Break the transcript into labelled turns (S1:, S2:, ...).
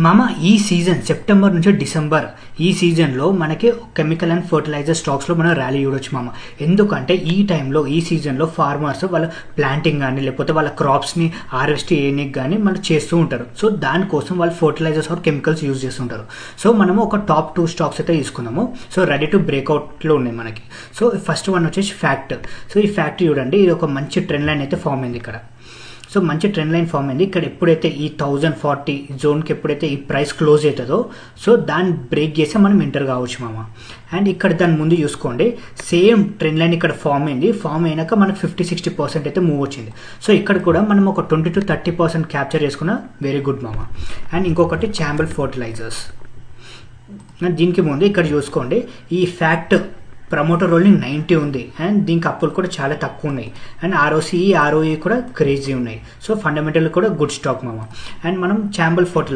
S1: మామ ఈ season September నుంచి డిసెంబర్ ఈ సీజన్లో మనకి కెమికల్ అండ్ ఫర్టిలైజర్ స్టాక్స్లో మనం ర్యాలీ చూడొచ్చు మామ. ఎందుకంటే ఈ టైంలో ఈ సీజన్లో ఫార్మర్స్ వాళ్ళ ప్లాంటింగ్ కానీ లేకపోతే వాళ్ళ క్రాప్స్ని హార్వెస్ట్ చేయడానికి కానీ మనం చేస్తూ ఉంటారు. సో దానికోసం వాళ్ళు ఫర్టిలైజర్స్ ఆర్ కెమికల్స్ యూజ్ చేస్తుంటారు. సో మనము ఒక టాప్ 2 స్టాక్స్ అయితే తీసుకుందాము. సో రెడీ టు బ్రేక్అవుట్లో ఉన్నాయి మనకి. సో ఫస్ట్ వన్ వచ్చేసి ఫ్యాక్ట్. సో ఈ ఫ్యాక్ట్ చూడండి, ఇది ఒక మంచి ట్రెండ్ లైన్ అయితే ఫామ్ అయింది ఇక్కడ. సో మంచి ట్రెండ్ లైన్ ఫామ్ అయింది ఇక్కడ. ఎప్పుడైతే ఈ 1040 జోన్కి ఎప్పుడైతే ఈ ప్రైస్ క్లోజ్ అవుతుందో సో దాన్ని బ్రేక్ చేస్తే మనం ఎంటర్ కావచ్చు మామ. అండ్ ఇక్కడ దాని ముందు చూసుకోండి, సేమ్ ట్రెండ్ లైన్ ఇక్కడ ఫామ్ అయింది. ఫామ్ అయినాక మనకు 50-60% అయితే మూవ్ వచ్చింది. సో ఇక్కడ కూడా మనం ఒక 20-30% క్యాప్చర్ చేసుకున్న వెరీ గుడ్ మామ. అండ్ ఇంకొకటి చాంబల్ ఫర్టిలైజర్స్. దీనికి ముందు ఇక్కడ చూసుకోండి, ఈ ఫ్యాక్ట్ ప్రమోటర్ రోలింగ్ 90 ఉంది అండ్ దీనికి అప్పులు కూడా చాలా తక్కువ ఉన్నాయి. అండ్ ROCE, ROE కూడా క్రేజీ ఉన్నాయి. సో ఫండమెంటల్ కూడా గుడ్ స్టాక్ మామ. అండ్ మనం చాంబల్ ఫర్టిలైజర్